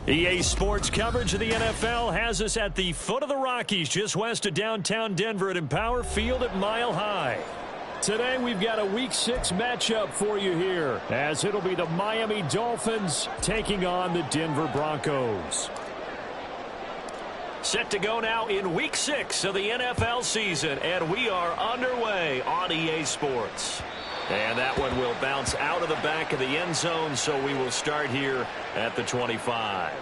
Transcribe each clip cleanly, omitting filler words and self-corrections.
EA Sports coverage of the NFL has us at the foot of the Rockies, just west of downtown Denver at Empower Field at Mile High. Today we've got a Week 6 matchup for you here, as it'll be the Miami Dolphins taking on the Denver Broncos. Set to go now in Week 6 of the NFL season, and we are underway on EA Sports. And that one will bounce out of the back of the end zone, so we will start here at the 25.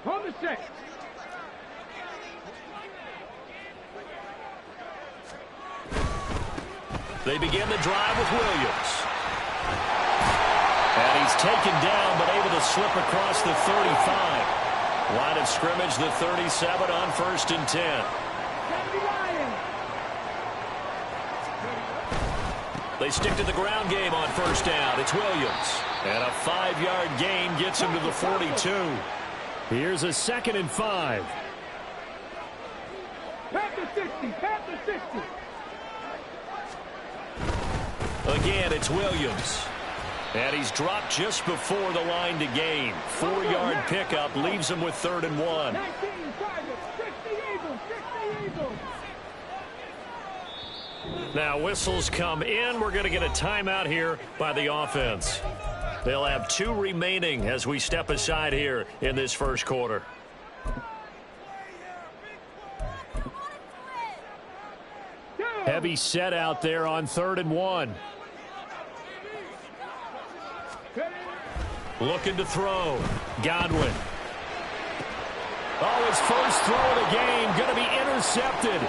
On the set. They begin the drive with Williams. And he's taken down, but able to slip across the 35. Line of scrimmage, the 37 on 1st and 10. They stick to the ground game on 1st down. It's Williams. And a 5-yard gain gets him to the 42. Here's a 2nd and 5. Pat the 60, pat the 60. Again, it's Williams. And he's dropped just before the line to gain. 4-yard pickup leaves him with 3rd and 1. 19, target, 60 Eagles, 60 Eagles. Now whistles come in. We're going to get a timeout here by the offense. They'll have 2 remaining as we step aside here in this first quarter. Heavy set out there on 3rd and 1. Looking to throw. Godwin. Oh, his first throw of the game going to be intercepted.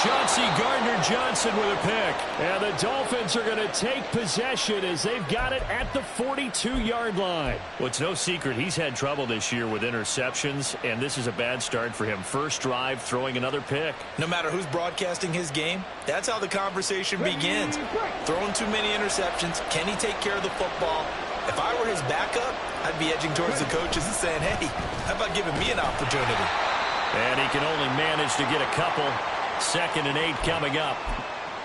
Chauncey Gardner-Johnson with a pick. And the Dolphins are going to take possession as they've got it at the 42-yard line. Well, it's no secret he's had trouble this year with interceptions, and this is a bad start for him. First drive, throwing another pick. No matter who's broadcasting his game, that's how the conversation begins. Throwing too many interceptions. Can he take care of the football? If I were his backup, I'd be edging towards the coaches and saying, hey, how about giving me an opportunity? And he can only manage to get a couple. 2nd and 8 coming up.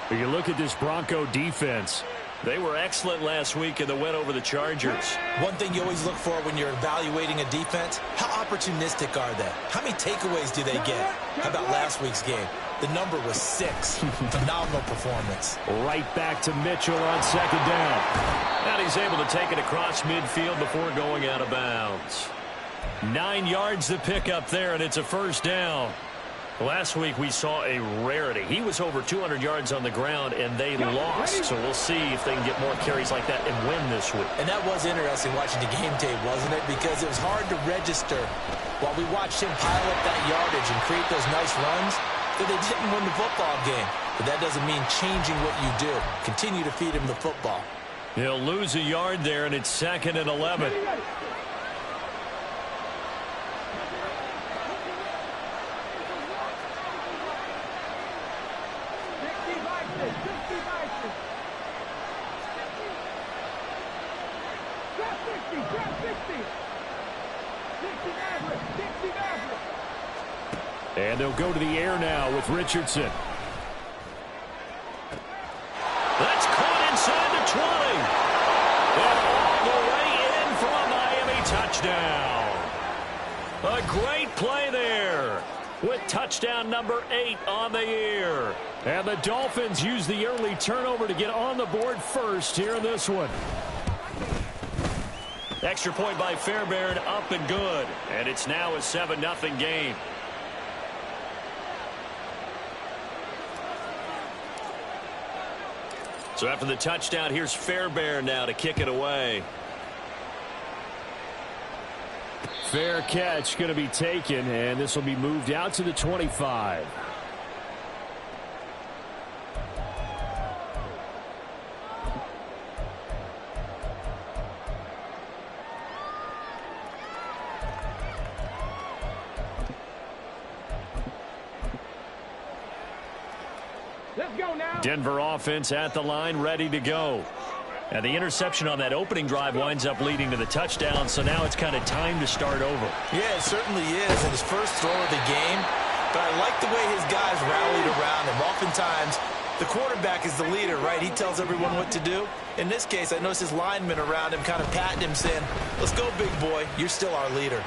But you look at this Bronco defense. They were excellent last week in the win over the Chargers. One thing you always look for when you're evaluating a defense, how opportunistic are they? How many takeaways do they get? How about last week's game? The number was 6. Phenomenal performance. Right back to Mitchell on 2nd down. And he's able to take it across midfield before going out of bounds. 9 yards to pick up there, and it's a 1st down. Last week we saw a rarity. He was over 200 yards on the ground, and they lost. So we'll see if they can get more carries like that and win this week. And that was interesting watching the game tape, wasn't it? Because it was hard to register while we watched him pile up that yardage and create those nice runs, that they didn't win the football game. But that doesn't mean changing what you do. Continue to feed him the football. He'll lose a yard there, and it's 2nd and 11. And they'll go to the air now with Richardson. That's caught inside the 20. And all the way in for a Miami touchdown. A great play there with touchdown number 8 on the year. And the Dolphins use the early turnover to get on the board first here in this one. Extra point by Fairbairn, up and good. And it's now a 7-0 game. So after the touchdown, here's Fairbairn now to kick it away. Fair catch going to be taken, and this will be moved out to the 25. Let's go now. Denver offense at the line, ready to go. And the interception on that opening drive winds up leading to the touchdown, so now it's kind of time to start over. Yeah, it certainly is, and his first throw of the game. But I like the way his guys rallied around him. Oftentimes, the quarterback is the leader, right? He tells everyone what to do. In this case, I noticed his linemen around him kind of patting him, saying, let's go, big boy. You're still our leader.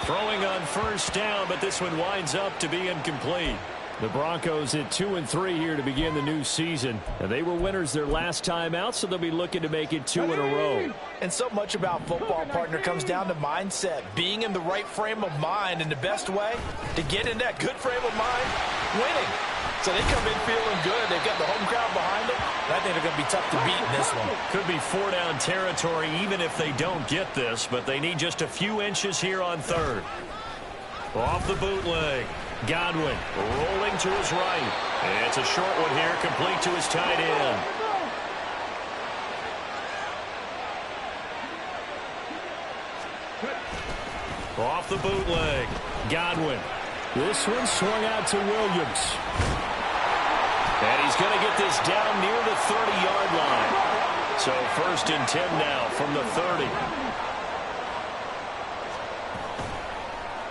Throwing on first down, but this one winds up to be incomplete. The Broncos at 2-3 here to begin the new season. And they were winners their last time out, so they'll be looking to make it 2 in a row. And so much about football, partner, comes down to mindset. Being in the right frame of mind, and the best way to get in that good frame of mind, winning. So they come in feeling good. They've got the home crowd behind them. And I think they're going to be tough to beat in this one. Could be 4-down territory even if they don't get this, but they need just a few inches here on third. Off the bootleg. Godwin rolling to his right. It's a short one here, complete to his tight end. Off the bootleg. Godwin. This one swung out to Williams. And he's going to get this down near the 30-yard line. So 1st and 10 now from the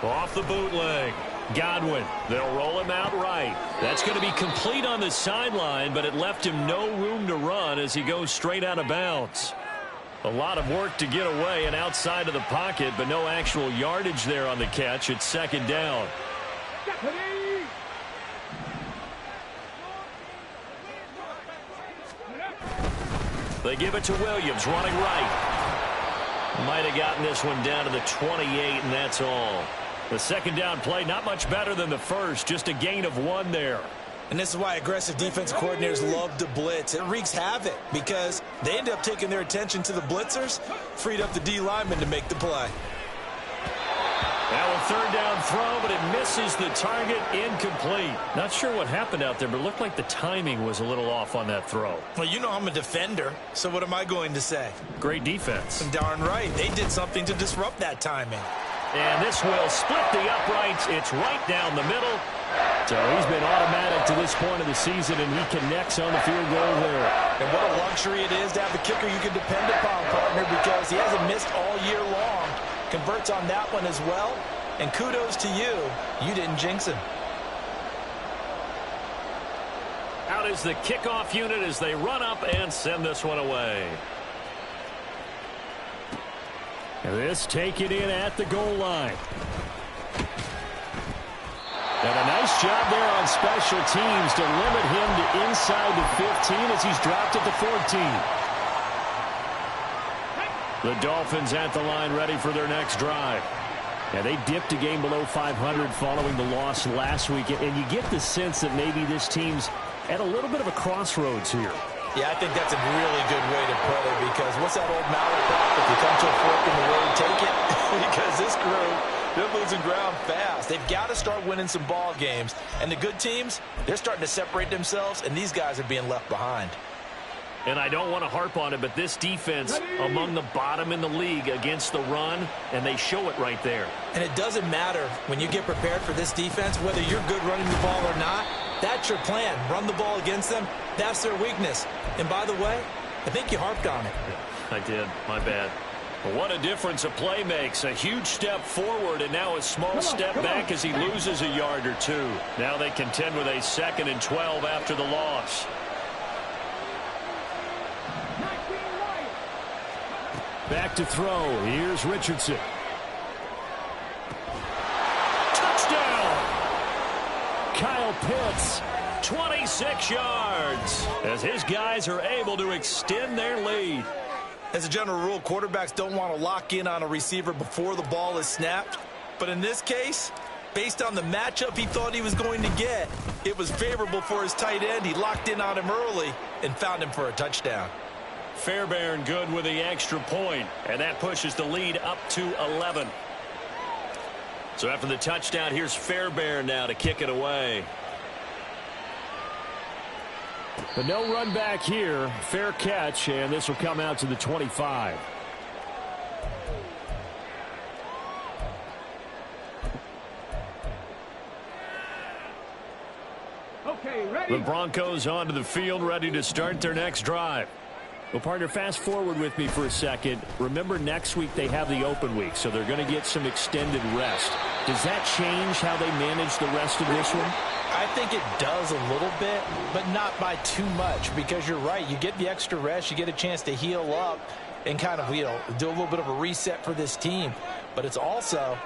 30. Off the bootleg. Godwin. They'll roll him out right. That's going to be complete on the sideline, but it left him no room to run as he goes straight out of bounds. A lot of work to get away and outside of the pocket, but no actual yardage there on the catch. It's 2nd down. They give it to Williams, running right. Might have gotten this one down to the 28, and that's all. The 2nd down play, not much better than the first, just a gain of 1 there. And this is why aggressive defensive coordinators love to blitz. It wreaks havoc because they end up taking their attention to the blitzers, freed up the D lineman to make the play. Now a 3rd down throw, but it misses the target, incomplete. Not sure what happened out there, but it looked like the timing was a little off on that throw. Well, you know I'm a defender, so what am I going to say? Great defense. Darn right. They did something to disrupt that timing. And this will split the uprights. It's right down the middle. So he's been automatic to this point of the season, and he connects on the field goal there. And what a luxury it is to have the kicker you can depend upon, partner, because he hasn't missed all year long. Converts on that one as well. And kudos to you. You didn't jinx him. Out is the kickoff unit as they run up and send this one away. And this taken in at the goal line. And a nice job there on special teams to limit him to inside the 15 as he's dropped at the 14. The Dolphins at the line ready for their next drive. And they dipped a game below 500 following the loss last week. And you get the sense that maybe this team's at a little bit of a crossroads here. Yeah, I think that's a really good way to put it because what's that old malaprop? If you come to a fork in the road, take it. Because this crew, they're losing ground fast. They've got to start winning some ball games. And the good teams, they're starting to separate themselves, and these guys are being left behind. And I don't want to harp on it, but this defense among the bottom in the league against the run, and they show it right there. And it doesn't matter when you get prepared for this defense, whether you're good running the ball or not. That's your plan. Run the ball against them. That's their weakness. And by the way, I think you harped on it. I did. My bad. What a difference a play makes. A huge step forward and now a small step back as he loses a yard or two. Now they contend with a 2nd and 12 after the loss. Back to throw. Here's Richardson. Touchdown! Kyle Pitts, 26 yards, as his guys are able to extend their lead. As a general rule, quarterbacks don't want to lock in on a receiver before the ball is snapped. But in this case, based on the matchup he thought he was going to get, it was favorable for his tight end. He locked in on him early and found him for a touchdown. Fairbairn good with the extra point, and that pushes the lead up to 11. So after the touchdown, here's Fairbairn now to kick it away. But no run back here. Fair catch, and this will come out to the 25. Okay, ready? The Broncos onto the field, ready to start their next drive. Well, partner, fast forward with me for a second. Remember, next week they have the open week, so they're going to get some extended rest. Does that change how they manage the rest of this one? I think it does a little bit, but not by too much, because you're right. You get the extra rest. You get a chance to heal up and kind of, do a little bit of a reset for this team. But it's also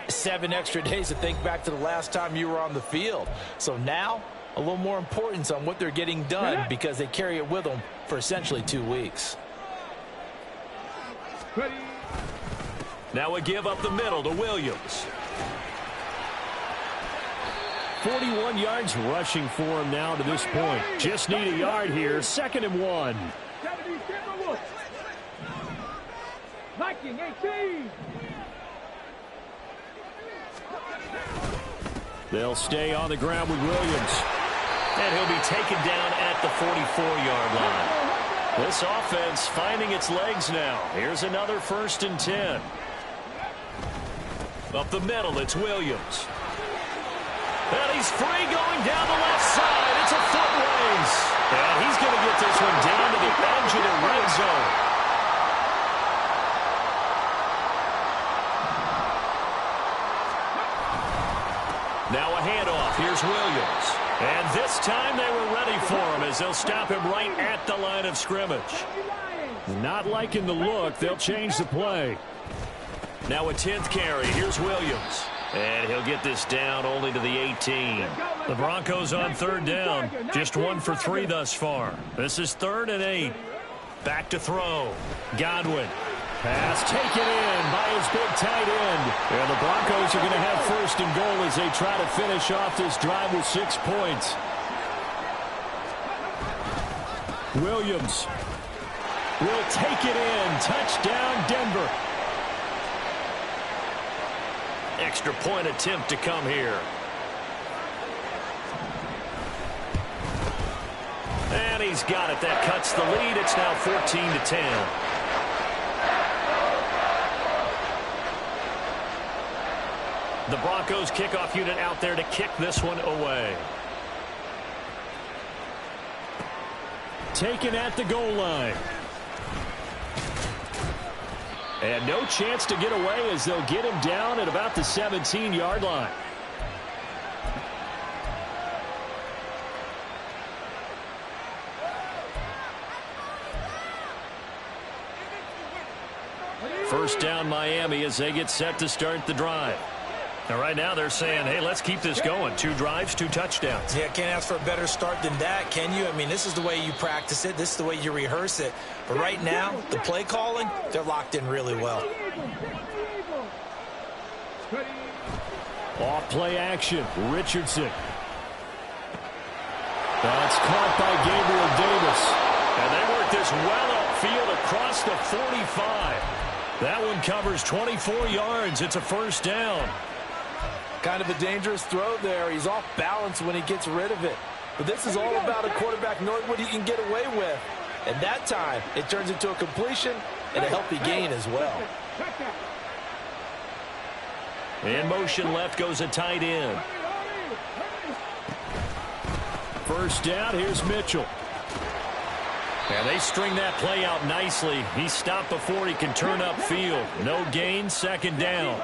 7 extra days to think back to the last time you were on the field. So now, a little more importance on what they're getting done because they carry it with them for essentially 2 weeks. Now a give up the middle to Williams. 41 yards rushing for him now to this point. Just need a yard here. 2nd and 1. Viking 18. They'll stay on the ground with Williams. And he'll be taken down at the 44-yard line. This offense finding its legs now. Here's another 1st and 10. Up the middle, it's Williams. And he's free going down the left side. It's a foot race. And he's going to get this one down to the edge of the red zone. Now a handoff. Here's Williams. And this time they were ready for him as they'll stop him right at the line of scrimmage. Not liking the look. They'll change the play. Now a 10th carry. Here's Williams. And he'll get this down only to the 18. The Broncos on 3rd down. Just 1 for 3 thus far. This is 3rd and 8. Back to throw. Godwin. Pass taken in by his big tight end. And the Broncos are going to have 1st and goal as they try to finish off this drive with 6 points. Williams will take it in. Touchdown, Denver. Extra point attempt to come here. And he's got it. That cuts the lead. It's now 14-10. The Broncos kickoff unit out there to kick this one away. Taken at the goal line. And no chance to get away as they'll get him down at about the 17-yard line. First down Miami as they get set to start the drive. Now right now they're saying, hey, let's keep this going. 2 drives, 2 touchdowns. Yeah, can't ask for a better start than that, can you? I mean, this is the way you practice it. This is the way you rehearse it. But right now, the play calling, they're locked in really well. Off play action. Richardson. That's caught by Gabriel Davis. And they work this well upfield across the 45. That one covers 24 yards. It's a 1st down. Kind of a dangerous throw there. He's off balance when he gets rid of it. But this is all about a quarterback knowing what he can get away with. And that time, it turns into a completion and a healthy gain as well. In motion left goes a tight end. 1st down, here's Mitchell. And they string that play out nicely. He stopped before he can turn upfield. No gain, 2nd down.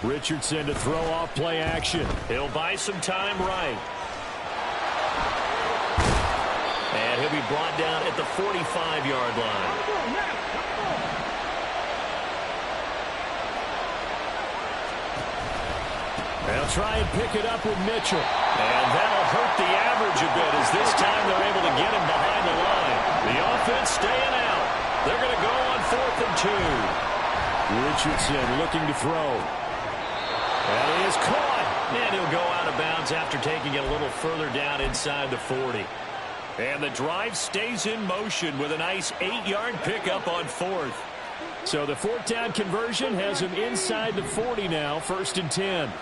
Richardson to throw off play action. He'll buy some time right. And he'll be brought down at the 45-yard line. They'll try and pick it up with Mitchell. And that'll hurt the average a bit as this time they're able to get him behind the line. The offense staying out. They're going to go on 4th and 2. Richardson looking to throw. And he is caught. And he'll go out of bounds after taking it a little further down inside the 40. And the drive stays in motion with a nice 8-yard pickup on 4th. So the 4th down conversion has him inside the 40 now, 1st and 10.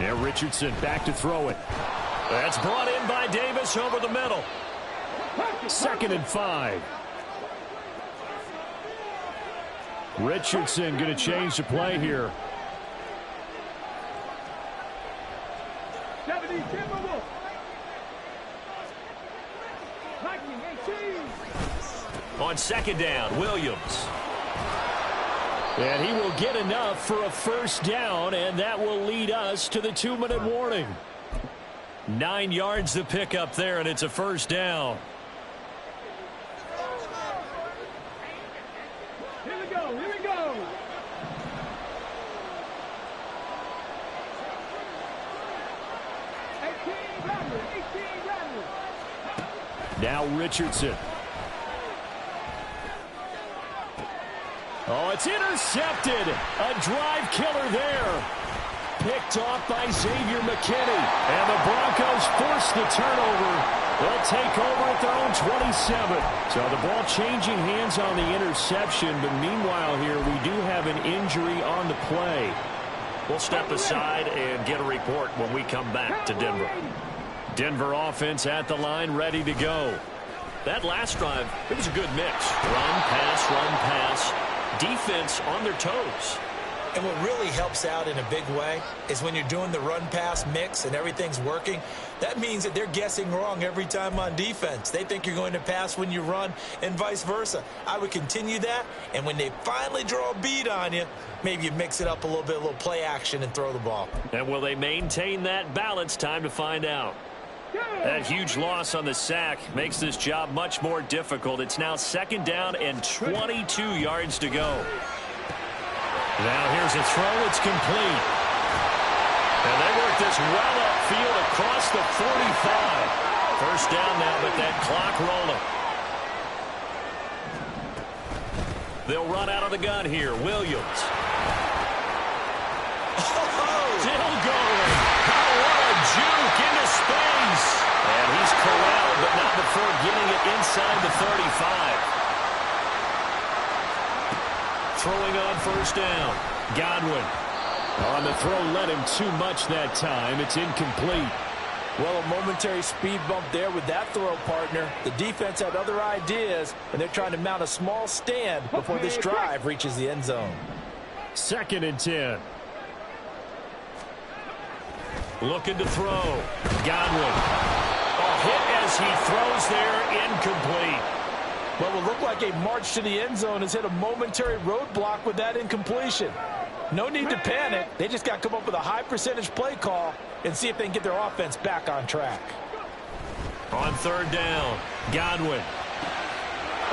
Now Richardson back to throw it. That's brought in by Davis over the middle. 2nd and 5. Richardson going to change the play here. on second down. Williams. And he will get enough for a first down, and that will lead us to the 2-minute warning. 9 yards to pick up there, and it's a first down. Here we go, here we go. Now Richardson. Oh, it's intercepted. A drive killer there. Picked off by Xavier McKinney. And the Broncos force the turnover. They'll take over at their own 27. So the ball changing hands on the interception. But meanwhile here, we do have an injury on the play. We'll step aside and get a report when we come back to Denver. Denver offense at the line, ready to go. That last drive, it was a good mix. Run, pass, defense on their toes. And what really helps out in a big way is when you're doing the run-pass mix and everything's working, that means that they're guessing wrong every time on defense. They think you're going to pass when you run and vice versa. I would continue that, and when they finally draw a bead on you, maybe you mix it up a little bit, a little play action and throw the ball. And will they maintain that balance? Time to find out. That huge loss on the sack makes this job much more difficult. It's now second down and 22 yards to go. Now here's a throw. It's complete. And they work this well upfield across the 45. First down now, but that clock rolling. They'll run out of the gun here. Williams. Still going. What a juke into space. And he's corralled, but not before getting it inside the 35. Throwing on first down. Godwin. On the throw, led him too much that time. It's incomplete. Well, a momentary speed bump there with that throw, partner. The defense had other ideas, and they're trying to mount a small stand before this drive reaches the end zone. 2nd and 10. Looking to throw. Godwin. A hit as he throws there, incomplete. What will look like a march to the end zone has hit a momentary roadblock with that incompletion. No need to panic. They just got to come up with a high percentage play call and see if they can get their offense back on track. On third down, Godwin.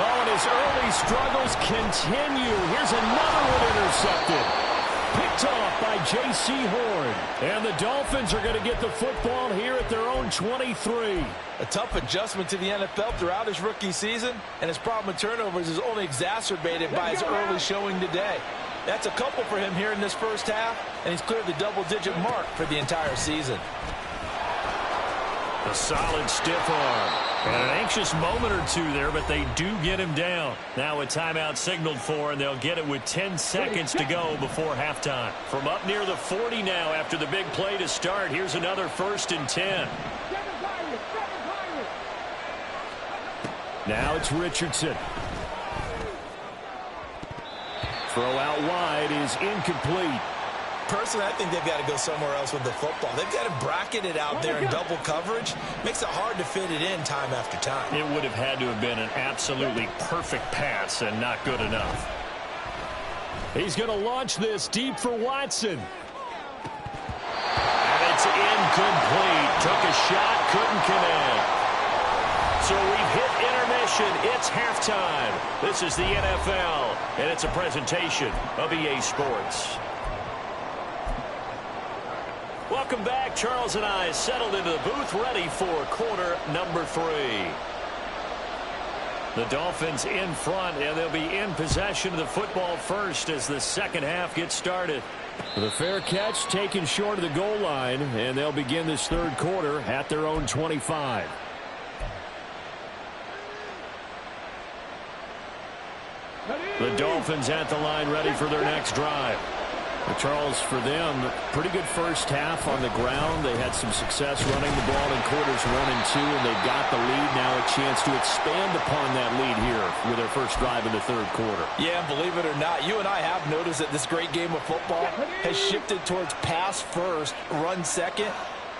Oh, and his early struggles continue. Here's another one intercepted. Picked off by J.C. Horn. And the Dolphins are going to get the football here at their own 23. A tough adjustment to the NFL throughout his rookie season, and his problem with turnovers is only exacerbated by his early showing today. That's a couple for him here in this first half, and he's cleared the double-digit mark for the entire season. A solid stiff arm. And an anxious moment or two there, but they do get him down. Now a timeout signaled for, and they'll get it with 10 seconds to go before halftime. From up near the 40 now after the big play to start, here's another 1st and 10. Now it's Richardson. Throw out wide is incomplete. Personally, I think they've got to go somewhere else with the football. They've got to bracket it out there in double coverage. Makes it hard to fit it in time after time. It would have had to have been an absolutely perfect pass and not good enough. He's going to launch this deep for Watson. And it's incomplete. Took a shot, couldn't connect. So we've hit intermission. It's halftime. This is the NFL, and it's a presentation of EA Sports. Welcome back. Charles and I settled into the booth, ready for quarter number 3. The Dolphins in front, and they'll be in possession of the football first as the second half gets started. The fair catch taken short of the goal line, and they'll begin this third quarter at their own 25. The Dolphins at the line, ready for their next drive. Well, Charles, for them, pretty good first half on the ground. They had some success running the ball in quarters 1 and 2, and they've got the lead now, a chance to expand upon that lead here with their first drive in the third quarter. Yeah, and believe it or not, you and I have noticed that this great game of football has shifted towards pass first, run second.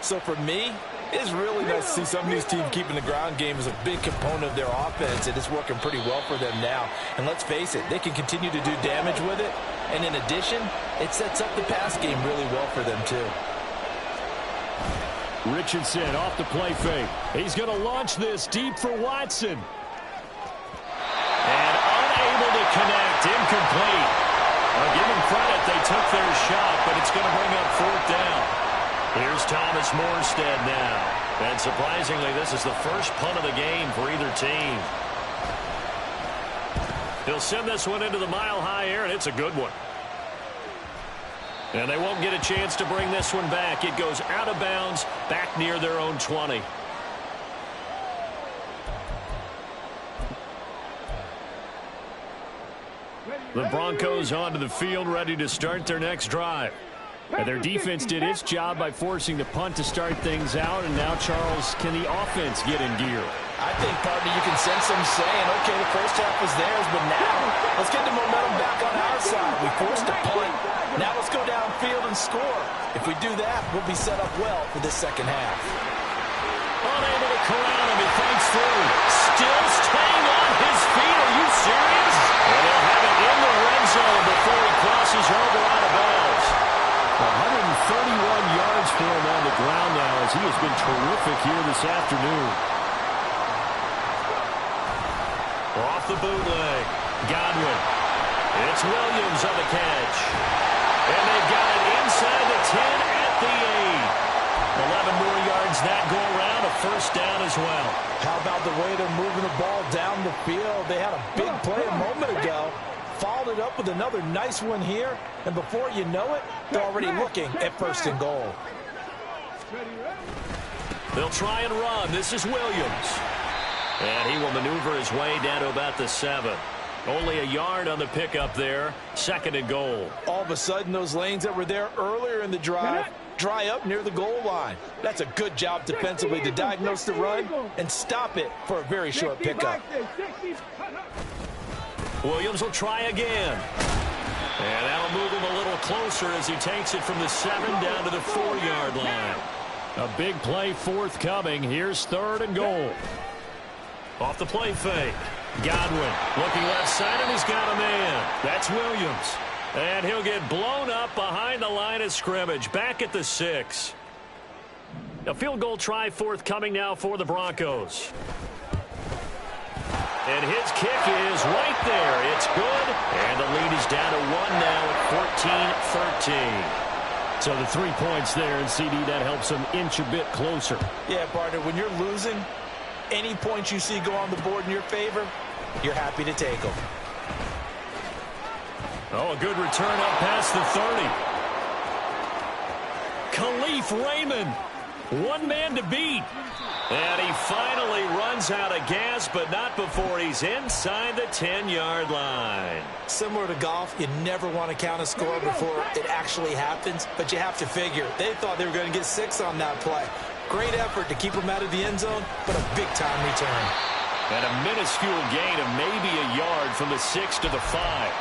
So for me, It's really nice to see some of these teams keeping the ground game as a big component of their offense, and it's working pretty well for them now. And let's face it, they can continue to do damage with it. And in addition, it sets up the pass game really well for them, too. Richardson off the play fake. He's going to launch this deep for Watson. And unable to connect. Incomplete. I'll give them credit. They took their shot, but it's going to bring up 4th down. Here's Thomas Morstead now. And surprisingly, this is the first punt of the game for either team. He'll send this one into the mile-high air, and it's a good one. And they won't get a chance to bring this one back. It goes out of bounds, back near their own 20. The Broncos onto the field, ready to start their next drive. And their defense did its job by forcing the punt to start things out. And now, Charles, can the offense get in gear? I think, partner, you can sense them saying, okay, the first half was theirs, but now let's get the momentum back on our side. We forced a punt. Now let's go downfield and score. If we do that, we'll be set up well for this second half. Unable to corral him. He fights through. Still staying on his feet. Are you serious? And he'll have it in the red zone before he crosses over out of bounds. 131 yards for him on the ground now as he has been terrific here this afternoon. Off the bootleg. Godwin. It's Williams on the catch. And they've got it inside the 10 at the 8. 11 more yards that go around. A first down as well. How about the way they're moving the ball down the field? They had a big play a moment ago. Followed it up with another nice one here. And before you know it, they're already looking at 1st and goal. They'll try and run. This is Williams. And he will maneuver his way down to about the 7. Only a yard on the pickup there. 2nd and goal. All of a sudden, those lanes that were there earlier in the drive dry up near the goal line. That's a good job defensively to diagnose the run and stop it for a very short pickup. Williams will try again. And that'll move him a little closer as he takes it from the 7 down to the 4-yard line. A big play forthcoming. Here's 3rd and goal. Off the play fake. Godwin looking left side, and he's got a man. That's Williams. And he'll get blown up behind the line of scrimmage. Back at the 6. A field goal try forthcoming now for the Broncos. And his kick is right there. It's good. And the lead is down to 1 now at 14-13. So the 3 points there, and CD, that helps them inch a bit closer. Yeah, partner, when you're losing, any points you see go on the board in your favor, you're happy to take them. Oh, a good return up past the 30. Khalif Raymond, one man to beat. And he finally runs out of gas, but not before he's inside the 10-yard line. Similar to golf, you never want to count a score before it actually happens, but you have to figure they thought they were going to get 6 on that play. Great effort to keep him out of the end zone, but a big-time return. And a minuscule gain of maybe a yard from the 6 to the 5.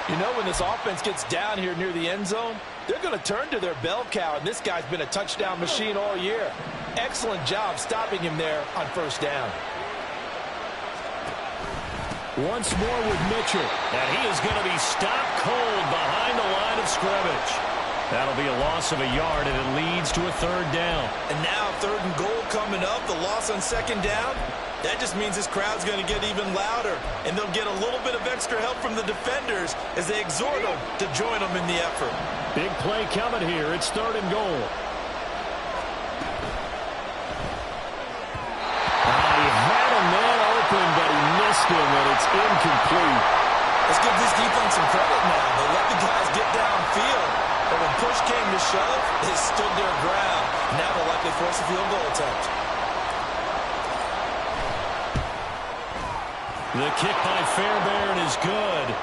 You know, when this offense gets down here near the end zone, they're going to turn to their bell cow, and this guy's been a touchdown machine all year. Excellent job stopping him there on 1st down. Once more with Mitchell, and he is going to be stopped cold behind the line of scrimmage. That'll be a loss of a yard, and it leads to a 3rd down. And now 3rd and goal coming up, the loss on 2nd down. That just means this crowd's going to get even louder, and they'll get a little bit of extra help from the defenders as they exhort them to join them in the effort. Big play coming here. It's 3rd and goal. He had a man open, but he missed him, and it's incomplete. Let's give this defense some credit now. They let the guys get downfield, but when push came to shove, they stood their ground. Now they'll likely force a field goal attempt. The kick by Fairbairn is good.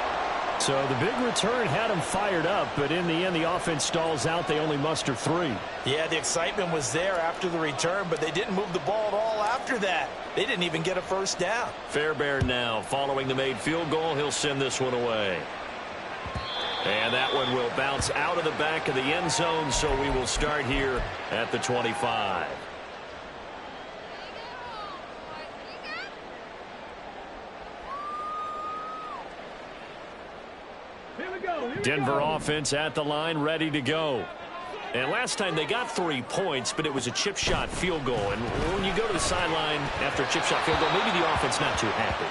So the big return had him fired up, but in the end, the offense stalls out. They only muster 3. Yeah, the excitement was there after the return, but they didn't move the ball at all after that. They didn't even get a 1st down. Fairbairn now following the made field goal. He'll send this one away. And that one will bounce out of the back of the end zone, so we will start here at the 25. Here we go. Denver offense at the line, ready to go. And last time they got 3 points, but it was a chip shot field goal. And when you go to the sideline after a chip shot field goal, maybe the offense not too happy.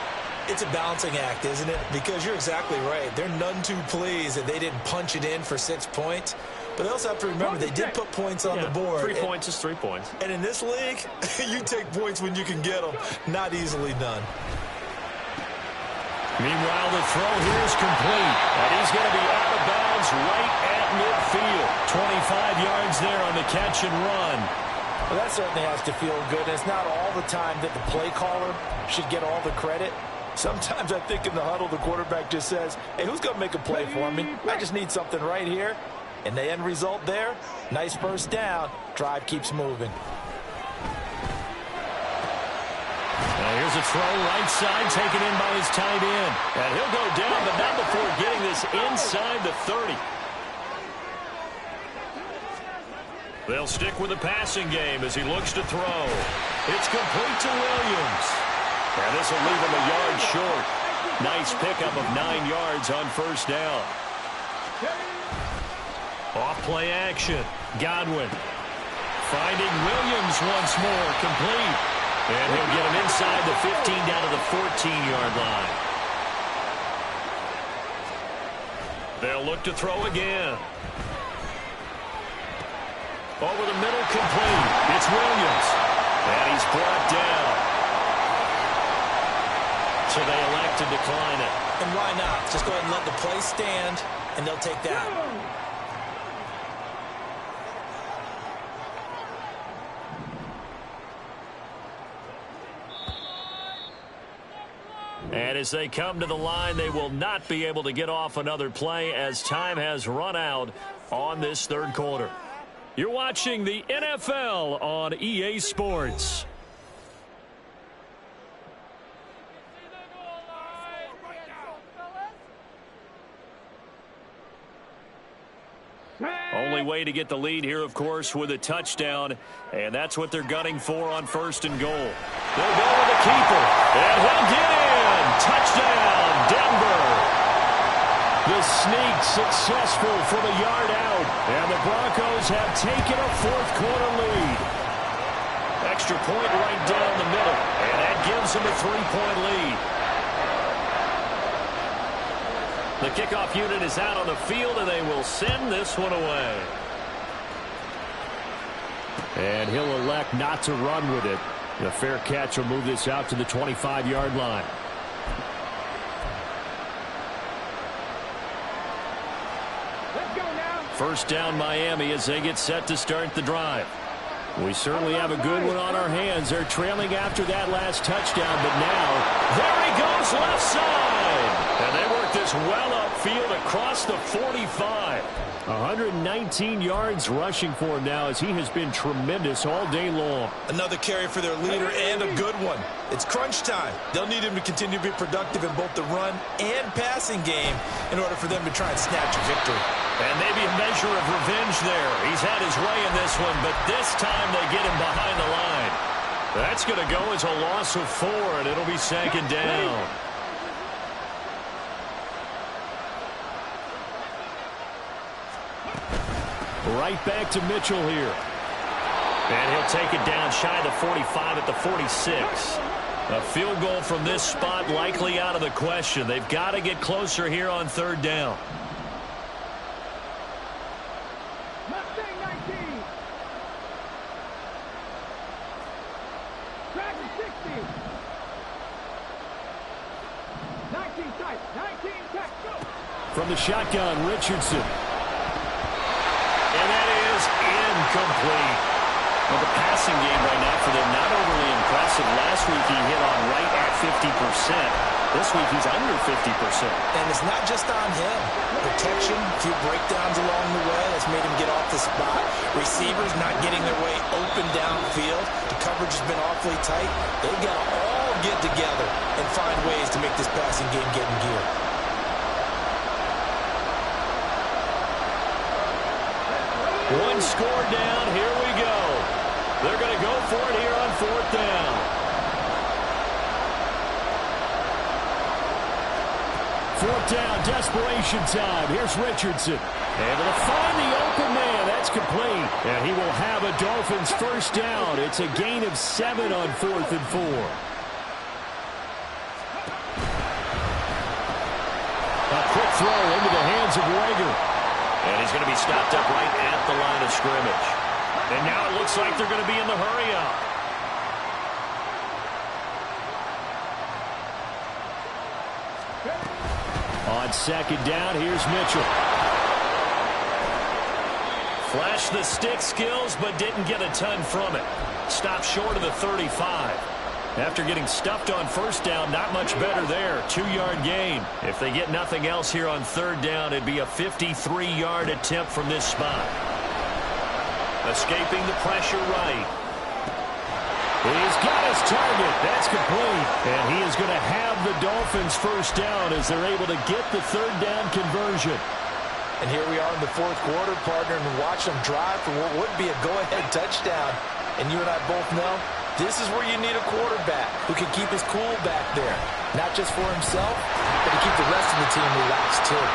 It's a balancing act, isn't it? Because you're exactly right. They're none too pleased that they didn't punch it in for 6 points. But they also have to remember they did put points on the board. 3 points is 3 points. And in this league, you take points when you can get them. Not easily done. Meanwhile, the throw here is complete. And he's going to be out of bounds right at midfield. 25 yards there on the catch and run. Well, that certainly has to feel good. And it's not all the time that the play caller should get all the credit. Sometimes I think in the huddle, the quarterback just says, hey, who's going to make a play for me? I just need something right here. And the end result there, nice first down. Drive keeps moving. Now here's a throw right side taken in by his tight end. And he'll go down, but not before getting this inside the 30. They'll stick with the passing game as he looks to throw. It's complete to Williams. And this will leave him a yard short. Nice pickup of 9 yards on first down. Off play action. Godwin finding Williams once more. Complete. And he'll get him inside the 15 down to the 14-yard line. They'll look to throw again. Over the middle, complete. It's Williams. And he's brought down. So they elect to decline it. And why not? Just go ahead and let the play stand, and they'll take that. And as they come to the line, they will not be able to get off another play as time has run out on this third quarter. You're watching the NFL on EA Sports. Only way to get the lead here, of course, with a touchdown, and that's what they're gunning for on first and goal. They'll go with the keeper, and he'll get in. Touchdown, Denver. The sneak successful from a yard out, and the Broncos have taken a fourth-quarter lead. Extra point right down the middle, and that gives them a 3-point lead. The kickoff unit is out on the field, and they will send this one away. And he'll elect not to run with it. The fair catch will move this out to the 25-yard line. Let's go now. First down, Miami, as they get set to start the drive. We certainly have a good one on our hands. They're trailing after that last touchdown, but now, there he goes left side. And they work this well upfield across the 45. 119 yards rushing for him now as he has been tremendous all day long. Another carry for their leader and a good one. It's crunch time. They'll need him to continue to be productive in both the run and passing game in order for them to try and snatch a victory. And maybe a measure of revenge there. He's had his way in this one, but this time they get him behind the line. That's going to go as a loss of 4, and it'll be second down. Right back to Mitchell here. And he'll take it down shy of the 45 at the 46. A field goal from this spot likely out of the question. They've got to get closer here on third down. Mustang 19. Travis 60. 19 tight. 19 tight. Go. From the shotgun, Richardson. And that is incomplete. Well, the passing game right now for them not overly impressive. Last week he hit on right at 50%. This week he's under 50%. And it's not just on him. Protection, a few breakdowns along the way that's made him get off the spot. Receivers not getting their way open downfield. The coverage has been awfully tight. They've got to all get together and find ways to make this passing game get in gear. One score down. Here we go. They're going to go for it here on fourth down. 4th down, desperation time. Here's Richardson. Able to find the open man. That's complete. And he will have a Dolphins first down. It's a gain of 7 on 4th and 4. A quick throw into the hands of Rager. And he's going to be stopped up right at the line of scrimmage. And now it looks like they're going to be in the hurry-up. On 2nd down, here's Mitchell. Flashed the stick skills, but didn't get a ton from it. Stopped short of the 35. After getting stuffed on 1st down, not much better there. 2-yard gain. If they get nothing else here on 3rd down, it'd be a 53-yard attempt from this spot. Escaping the pressure right. He's got his target. That's complete. And he is going to have the Dolphins first down as they're able to get the 3rd down conversion. And here we are in the 4th quarter, partner, and watch them drive for what would be a go-ahead touchdown. And you and I both know this is where you need a quarterback who can keep his cool back there. Not just for himself, but to keep the rest of the team relaxed too.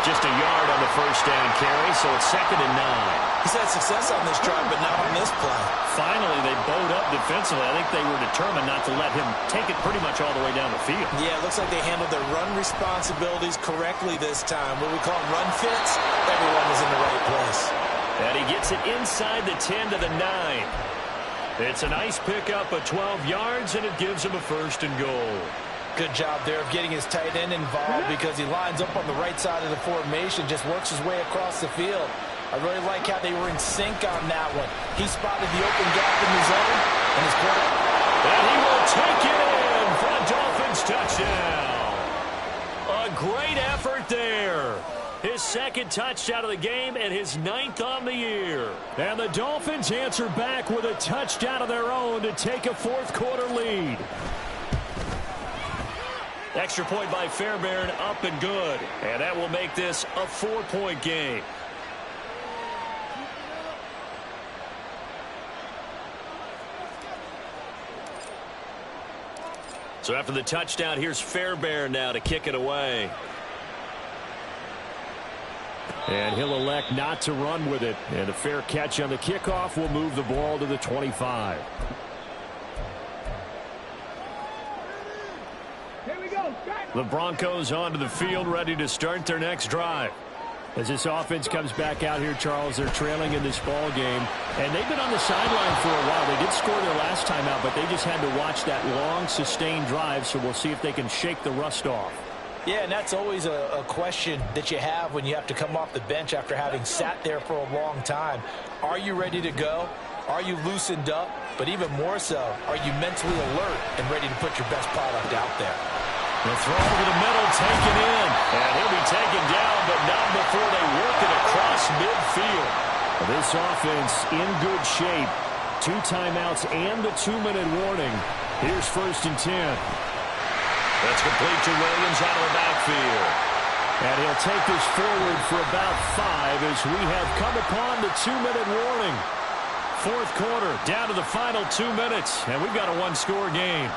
Just a yard on the 1st down carry, so it's 2nd and 9. He's had success on this drive, but not on this play. Finally, they bowed up defensively. I think they were determined not to let him take it pretty much all the way down the field. Yeah, it looks like they handled their run responsibilities correctly this time. What we call run fits, everyone was in the right place. And he gets it inside the 10 to the 9. It's a nice pickup of 12 yards, and it gives him a 1st and goal. Good job there of getting his tight end involved because he lines up on the right side of the formation, just works his way across the field. I really like how they were in sync on that one. He spotted the open gap in the zone, and his quarterback. And he will take it in for a Dolphins touchdown. A great effort there. His 2nd touchdown of the game and his 9th on the year. And the Dolphins answer back with a touchdown of their own to take a 4th quarter lead. Extra point by Fairbairn, up and good. And that will make this a 4-point game. So after the touchdown, here's Fairbairn now to kick it away. And he'll elect not to run with it. And a fair catch on the kickoff will move the ball to the 25. The Broncos onto the field, ready to start their next drive. As this offense comes back out here, Charles, they're trailing in this ball game. And they've been on the sideline for a while. They did score their last time out, but they just had to watch that long, sustained drive. So we'll see if they can shake the rust off. Yeah, and that's always a question that you have when you have to come off the bench after having sat there for a long time. Are you ready to go? Are you loosened up? But even more so, are you mentally alert and ready to put your best product out there? The throw over the middle, taken in. And he'll be taken down, but not before they work it across midfield. This offense in good shape. 2 timeouts and the 2-minute warning. Here's 1st and 10. That's complete to Williams out of the backfield. And he'll take this forward for about 5 as we have come upon the 2-minute warning. 4th quarter, down to the final 2 minutes, and we've got a 1-score game.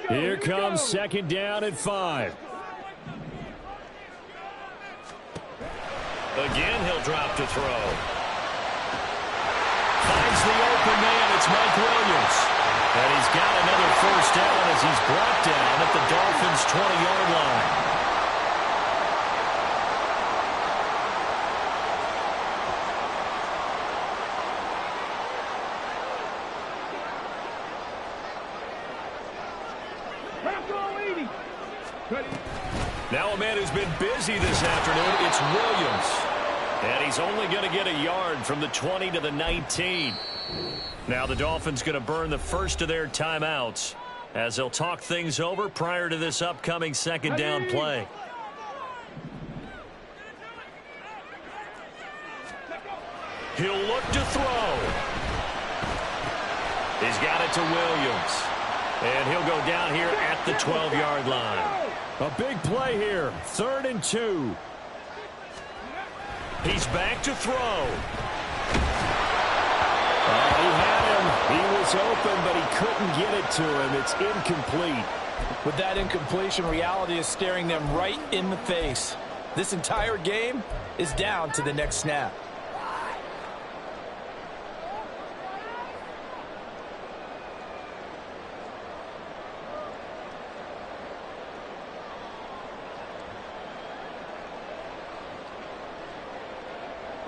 Here comes 2nd down at 5. Again, he'll drop to throw. Finds the open man. It's Mike Williams. And he's got another 1st down as he's brought down at the Dolphins' 20-yard line. Now a man who's been busy this afternoon, it's Williams. And he's only going to get a yard from the 20 to the 19. Now the Dolphins going to burn the first of their timeouts as they'll talk things over prior to this upcoming 2nd down play. He'll look to throw. He's got it to Williams. And he'll go down here at the 12-yard line. A big play here. 3rd and 2. He's back to throw. He had He was open, but he couldn't get it to him. It's incomplete. With that incompletion, reality is staring them right in the face. This entire game is down to the next snap.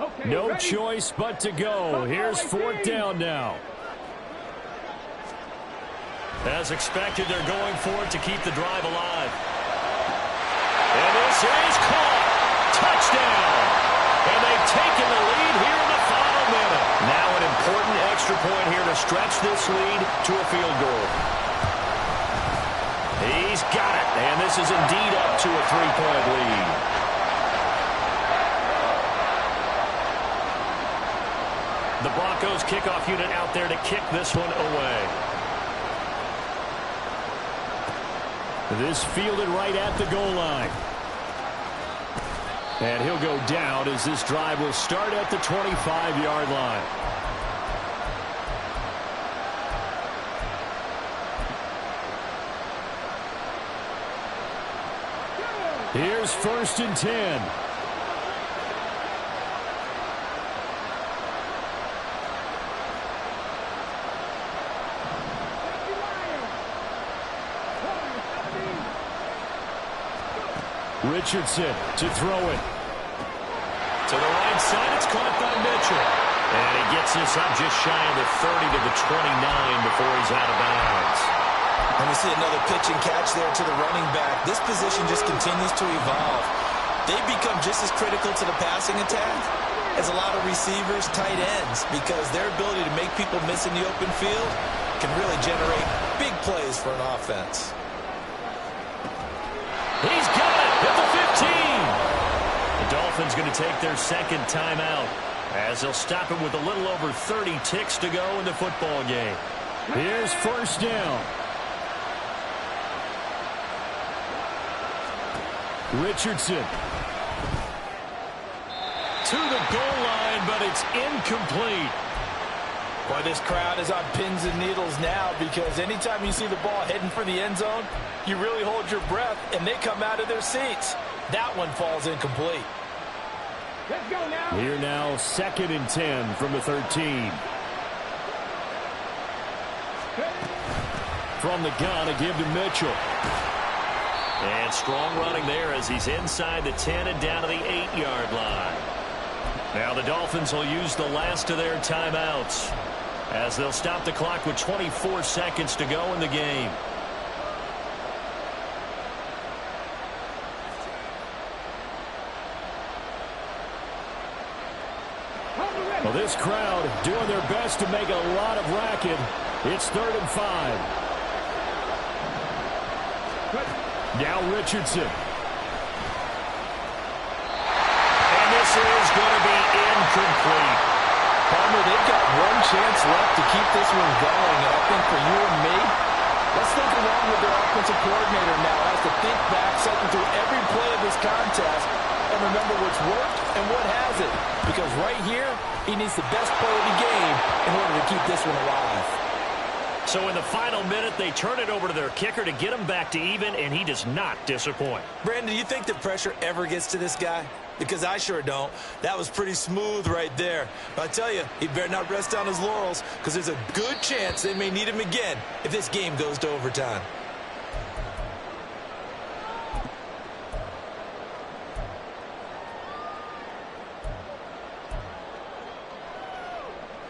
Okay, No ready? choice but to go. Here's fourth down now. As expected, they're going for it to keep the drive alive. And this is caught. Touchdown. And they've taken the lead here in the final minute. Now an important extra point here to stretch this lead to a field goal. He's got it. And this is indeed up to a 3-point lead. The Broncos kickoff unit out there to kick this one away. This fielded right at the goal line. And he'll go down as this drive will start at the 25-yard line. Here's 1st and 10. Richardson to throw it. To the right side, it's caught by Mitchell. And he gets this up just shy of the 30 to the 29 before he's out of bounds. And we see another pitch and catch there to the running back. This position just continues to evolve. They become just as critical to the passing attack as a lot of receivers, tight ends, because their ability to make people miss in the open field can really generate big plays for an offense. He's got it at the 15. The Dolphins going to take their second timeout as they'll stop it with a little over 30 ticks to go in the football game. Here's 1st down. Richardson to the goal line, but it's incomplete. Boy, this crowd is on pins and needles now because anytime you see the ball heading for the end zone, you really hold your breath, and they come out of their seats. That one falls incomplete. Let's go now. Here now, 2nd and 10 from the 13. From the gun, a give to Mitchell. And strong running there as he's inside the 10 and down to the 8-yard line. Now the Dolphins will use the last of their timeouts as they'll stop the clock with 24 seconds to go in the game. Well, this crowd doing their best to make a lot of racket. It's 3rd and 5. Now Richardson. And this is going to be incomplete. Palmer, they've got one chance left to keep this one going, and I think for you and me, let's think along with their offensive coordinator now as to think back, cycle through every play of this contest, and remember what's worked and what hasn't. Because right here, he needs the best play of the game in order to keep this one alive. So in the final minute, they turn it over to their kicker to get him back to even, and he does not disappoint. Brandon, do you think the pressure ever gets to this guy? Because I sure don't. That was pretty smooth right there. But I tell you, he better not rest on his laurels because there's a good chance they may need him again if this game goes to overtime.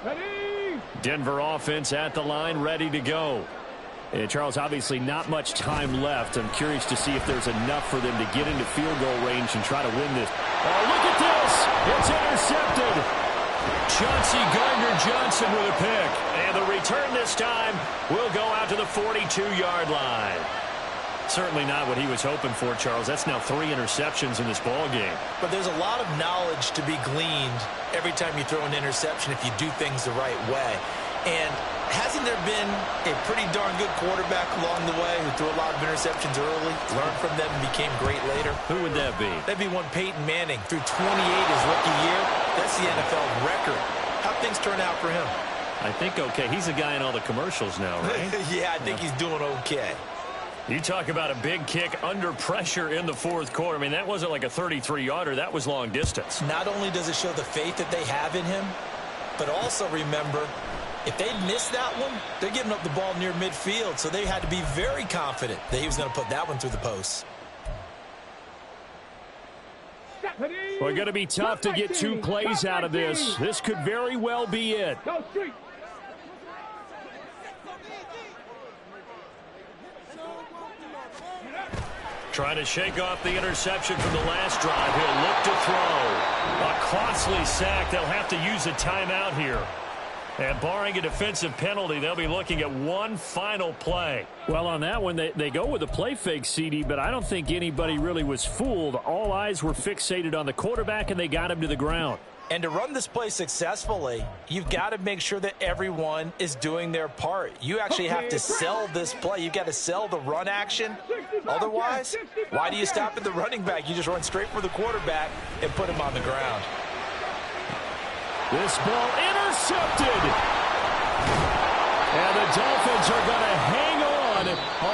Ready? Denver offense at the line, ready to go. And Charles, obviously not much time left. I'm curious to see if there's enough for them to get into field goal range and try to win this. Oh, look at this. It's intercepted. Chauncey Gardner-Johnson with a pick. And the return this time will go out to the 42-yard line. Certainly not what he was hoping for, Charles. That's now 3 interceptions in this ball game. But there's a lot of knowledge to be gleaned every time you throw an interception if you do things the right way. And hasn't there been a pretty darn good quarterback along the way who threw a lot of interceptions early, learned from them, and became great later? Who would that be? That'd be one Peyton Manning. Through 28 his rookie year, that's the NFL record. How'd things turn out for him? I think okay. He's a guy in all the commercials now, right? Yeah, I think he's doing okay. You talk about a big kick under pressure in the fourth quarter. I mean, that wasn't like a 33-yarder. That was long distance. Not only does it show the faith that they have in him, but also remember, if they miss that one, they're giving up the ball near midfield, so they had to be very confident that he was going to put that one through the post. Well, going to be tough to get 2 plays out of this. This could very well be it. Go street. Trying to shake off the interception from the last drive. He'll look to throw. A costly sack. They'll have to use a timeout here. And barring a defensive penalty, they'll be looking at one final play. Well, on that one, they go with a play fake, CD, but I don't think anybody really was fooled. All eyes were fixated on the quarterback, and they got him to the ground. And to run this play successfully, you've got to make sure that everyone is doing their part. You actually have to sell this play. You've got to sell the run action. Otherwise, why do you stop at the running back? You just run straight for the quarterback and put him on the ground. This ball intercepted. And the Dolphins are going to hang on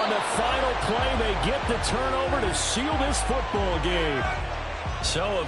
the final play. They get the turnover to seal this football game. So